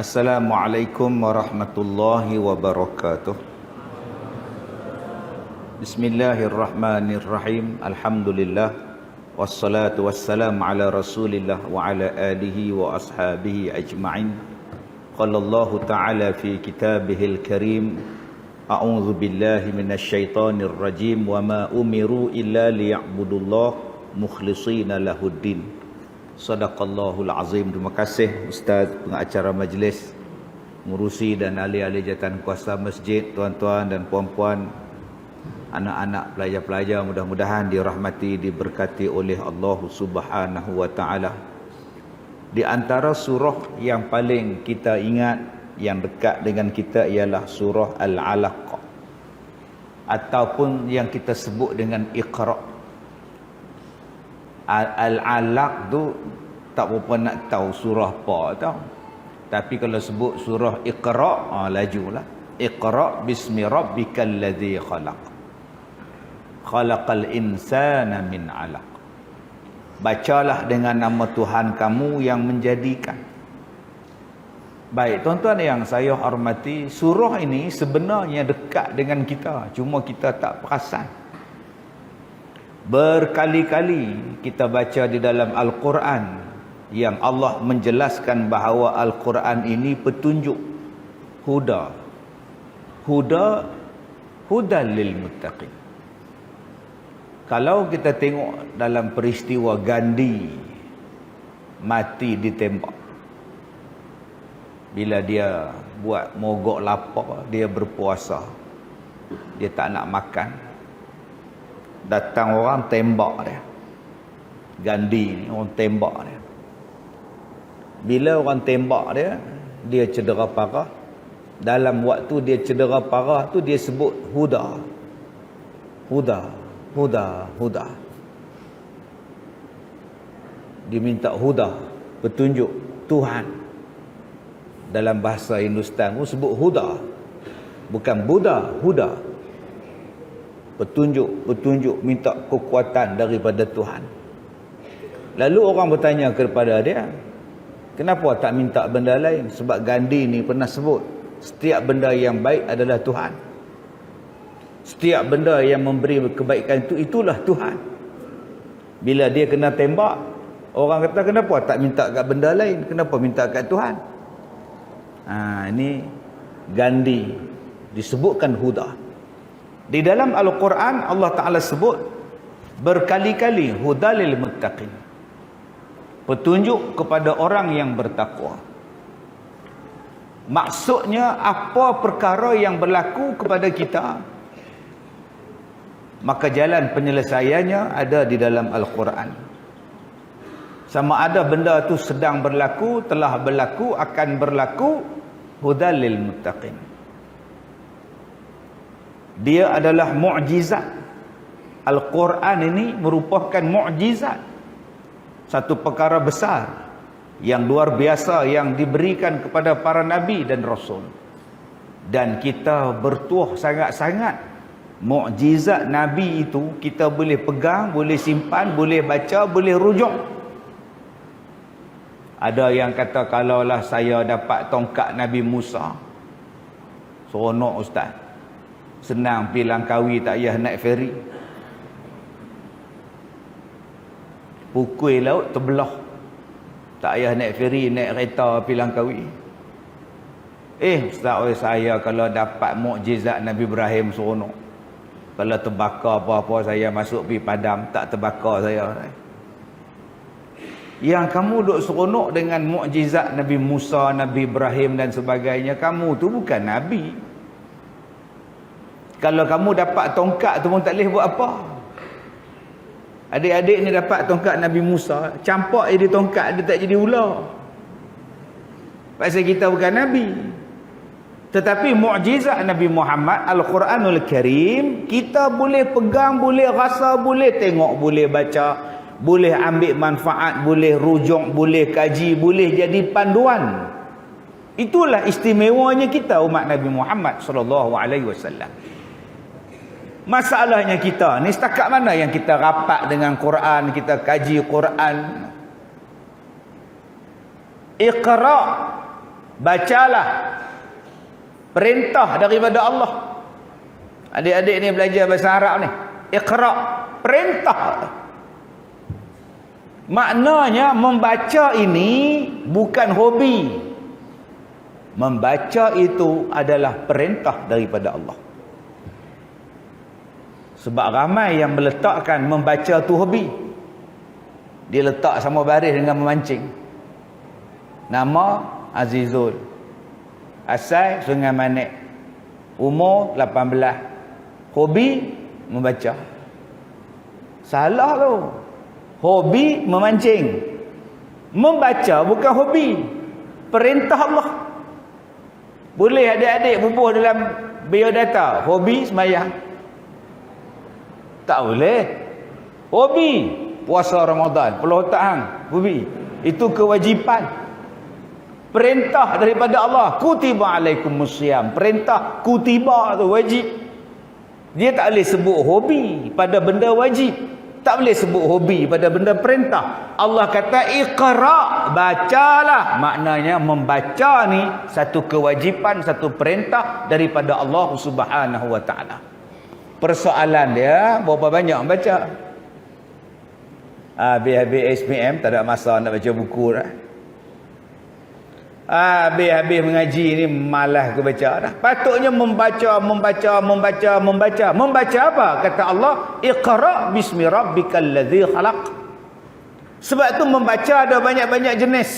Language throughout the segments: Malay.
Assalamualaikum warahmatullahi wabarakatuh. Bismillahirrahmanirrahim. Alhamdulillah. Wassalatu wassalamu ala rasulillah wa ala alihi wa ashabihi ajma'in. Qala Allah ta'ala fi kitabihil karim. A'udzu billahi minasyaitonir rajim. Wa ma umiru illa liya'budullah mukhlishina lahuddin. Sadaqallahul azim. Terima kasih Ustaz pengacara majlis, ngurusi dan ahli-ahli jawatan kuasa masjid, tuan-tuan dan puan-puan, anak-anak pelajar-pelajar, mudah-mudahan dirahmati, diberkati oleh Allah Subhanahu wa taala. Di antara surah yang paling kita ingat, yang dekat dengan kita ialah surah Al-Alaq, ataupun yang kita sebut dengan Iqra. Al-Alaq tu tak berapa nak tahu surah apa tau. Tapi kalau sebut surah Iqra, lajulah. Iqra bismi rabbikal ladzi khalaq. Khalaqal insana min 'alaq. Bacalah dengan nama Tuhan kamu yang menjadikan. Baik, tuan-tuan yang saya hormati, surah ini sebenarnya dekat dengan kita, cuma kita tak perasan. Berkali-kali kita baca di dalam Al-Quran yang Allah menjelaskan bahawa Al-Quran ini petunjuk, huda lil muttaqin. Kalau kita tengok dalam peristiwa Gandhi mati ditembak, bila dia buat mogok lapar, dia berpuasa, dia tak nak makan, datang orang tembak dia. Gandhi ni orang tembak dia. Bila orang tembak dia, dia cedera parah. Dalam waktu dia cedera parah tu, dia sebut huda. Dia minta huda, petunjuk Tuhan. Dalam bahasa Hindustan pun sebut huda, bukan Buddha, huda. Petunjuk, minta kekuatan daripada Tuhan. Lalu orang bertanya kepada dia, kenapa tak minta benda lain? Sebab Gandhi ni pernah sebut, setiap benda yang baik adalah Tuhan. Setiap benda yang memberi kebaikan itu, itulah Tuhan. Bila dia kena tembak, orang kata kenapa tak minta kat benda lain? Kenapa minta kat Tuhan? Ini Gandhi disebutkan huda. Di dalam Al-Quran Allah Ta'ala sebut berkali-kali hudalil muttaqin, petunjuk kepada orang yang bertakwa. Maksudnya apa perkara yang berlaku kepada kita, maka jalan penyelesaiannya ada di dalam Al-Quran. Sama ada benda tu sedang berlaku, telah berlaku, akan berlaku, hudalil muttaqin. Dia adalah mukjizat. Al-Quran ini merupakan mukjizat. Satu perkara besar yang luar biasa yang diberikan kepada para nabi dan rasul. Dan kita bertuah sangat-sangat mukjizat nabi itu kita boleh pegang, boleh simpan, boleh baca, boleh rujuk. Ada yang kata kalaulah saya dapat tongkat Nabi Musa, seronok ustaz. Senang pergi Langkawi, tak payah naik feri. Pukul laut terbelah, tak payah naik feri, naik kereta pergi Langkawi. Ustaz, saya kalau dapat mukjizat Nabi Ibrahim seronok. Kalau terbakar apa-apa saya masuk pergi padam, tak terbakar saya. Yang kamu duk seronok dengan mukjizat Nabi Musa, Nabi Ibrahim dan sebagainya, kamu tu bukan Nabi. Kalau kamu dapat tongkat tu pun tak boleh buat apa. Adik-adik ni dapat tongkat Nabi Musa, campak jadi tongkat, dia tak jadi ular. Pasal kita bukan Nabi. Tetapi mukjizat Nabi Muhammad, Al-Quranul Karim, kita boleh pegang, boleh rasa, boleh tengok, boleh baca, boleh ambil manfaat, boleh rujuk, boleh kaji, boleh jadi panduan. Itulah istimewanya kita umat Nabi Muhammad SAW. Masalahnya kita ni setakat mana yang kita rapat dengan Quran, kita kaji Quran. Iqra Bacalah. Perintah daripada Allah. Adik-adik ni belajar bahasa Arab ni. Iqra. Perintah. Maknanya membaca ini bukan hobi. Membaca itu adalah perintah daripada Allah. Sebab ramai yang meletakkan membaca tu hobi. Dia letak sama baris dengan memancing. Nama Azizul. Asal Sungai Manik. Umur 18. Hobi membaca. Salah tu. Hobi memancing. Membaca bukan hobi. Perintah Allah. Boleh adik-adik bubuh dalam biodata. Hobi sembahyang. Tak boleh. Hobi puasa Ramadan. Pulau Ta'ang. Hobi. Itu kewajipan. Perintah daripada Allah. Kutiba alaikumusiyam. Perintah kutiba tu wajib. Dia tak boleh sebut hobi pada benda wajib. Tak boleh sebut hobi pada benda perintah. Allah kata iqra, bacalah. Maknanya membaca ni satu kewajipan, satu perintah daripada Allah Subhanahu wa taala. Persoalan dia berapa banyak membaca. Habis-habis SPM tak ada masa nak baca buku dah. Habis-habis mengaji ni malas aku baca dah. Patutnya membaca. Membaca apa? Kata Allah, iqra bismi rabbikal ladzi khalaq. Sebab tu membaca ada banyak-banyak jenis.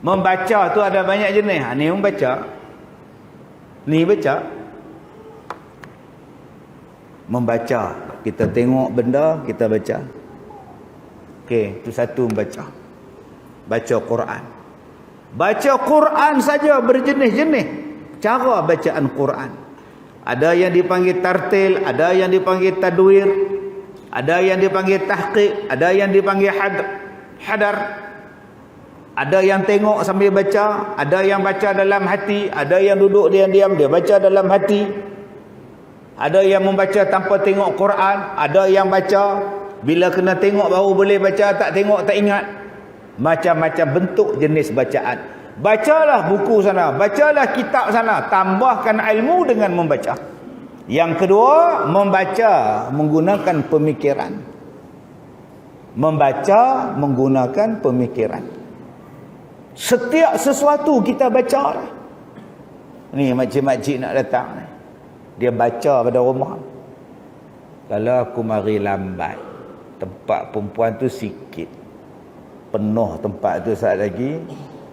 Membaca tu ada banyak jenis. Ni membaca. Ni baca. Membaca. Kita tengok benda, kita baca. Okey, tu satu membaca. Baca Quran. Baca Quran saja berjenis-jenis cara bacaan Quran. Ada yang dipanggil tartil, ada yang dipanggil tadwir, ada yang dipanggil tahqiq, ada yang dipanggil hadar. Ada yang tengok sambil baca, ada yang baca dalam hati, ada yang duduk diam-diam dia baca dalam hati. Ada yang membaca tanpa tengok Quran, ada yang baca bila kena tengok baru boleh baca, tak tengok tak ingat. Macam-macam bentuk jenis bacaan. Bacalah buku sana, bacalah kitab sana, tambahkan ilmu dengan membaca. Yang kedua, membaca menggunakan pemikiran. Membaca menggunakan pemikiran. Setiap sesuatu kita baca. Ni makcik-makcik nak datang ni. Dia baca pada rumah. Kalau aku mari lambat, tempat perempuan tu sikit. Penuh tempat tu saat lagi.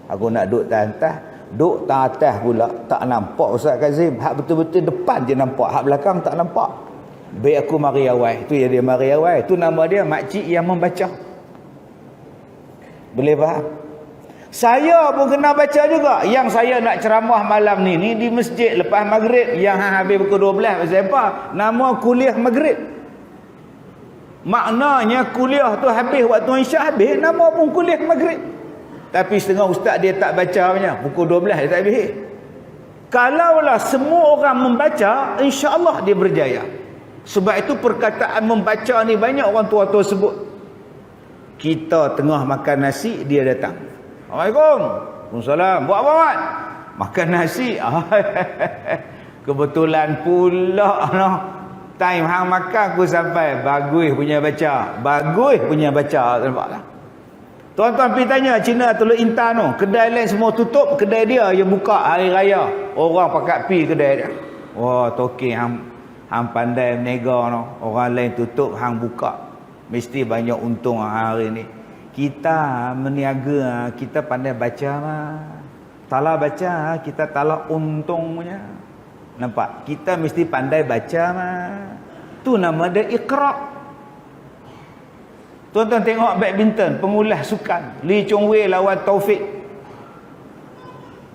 Aku nak duduk atas. Duduk atas pula. Tak nampak Ustaz Kazim. Hak betul-betul depan je nampak. Hak belakang tak nampak. Baik aku mari awal. Tu yang dia mari awal. Tu nama dia makcik yang membaca. Boleh faham? Saya pun kena baca juga. Yang saya nak ceramah malam ni di masjid lepas maghrib. Yang habis pukul 12. Pasal apa? Nama kuliah maghrib. Maknanya kuliah tu habis waktu Isyak habis, nama pun kuliah maghrib. Tapi setengah ustaz dia tak baca punya. Pukul 12 dia tak habis. Kalaulah semua orang membaca, insya-Allah dia berjaya. Sebab itu perkataan membaca ni banyak orang tua-tua sebut. Kita tengah makan nasi, dia datang. Assalamualaikum. Waalaikumsalam. Buat apa, Mat? Makan nasi. Kebetulan pula noh. Time hang makan aku sampai bagus punya baca. Bagus punya baca. Nampaklah. Tuan-tuan pergi tanya Cina Teluk Intan tu. Kedai lain semua tutup. Kedai dia yang buka hari raya. Orang pakat pi kedai dia. Wah, toking hang pandai menega tu. Orang lain tutup, hang buka. Mesti banyak untung hari ni. Kita meniaga, kita pandai baca mah. Talah baca, kita talah untung punya. Nampak? Kita mesti pandai baca mah. Tu nama dia iqra. Tuan-tuan tengok badminton, pengulas sukan. Lee Chong Wei lawan Taufik.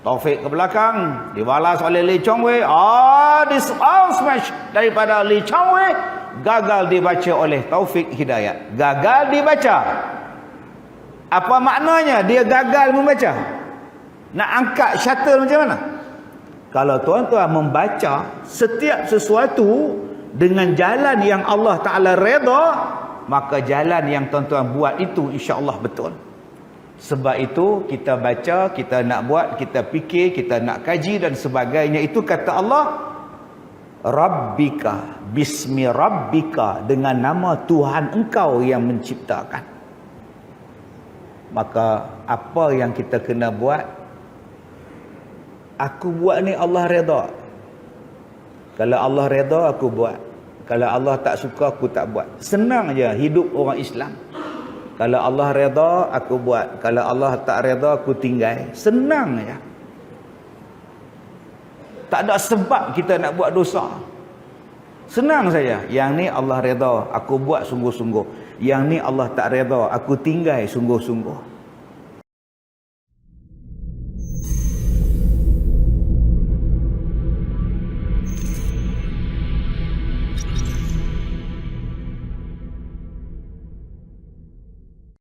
Taufik ke belakang, dibalas oleh Lee Chong Wei. This smash daripada Lee Chong Wei gagal dibaca oleh Taufik Hidayat. Gagal dibaca. Apa maknanya? Dia gagal membaca. Nak angkat shuttle macam mana? Kalau tuan-tuan membaca setiap sesuatu dengan jalan yang Allah Ta'ala redha, maka jalan yang tuan-tuan buat itu insya-Allah betul. Sebab itu kita baca, kita nak buat, kita fikir, kita nak kaji dan sebagainya. Itu kata Allah, Rabbika, bismi Rabbika, dengan nama Tuhan engkau yang menciptakan. Maka apa yang kita kena buat? Aku buat ni Allah redha. Kalau Allah redha aku buat. Kalau Allah tak suka aku tak buat. Senang je hidup orang Islam. Kalau Allah redha aku buat. Kalau Allah tak redha aku tinggal. Senang je. Tak ada sebab kita nak buat dosa. Senang saja. Yang ni Allah redha, aku buat sungguh-sungguh. Yang ni Allah tak redha, aku tinggal sungguh-sungguh.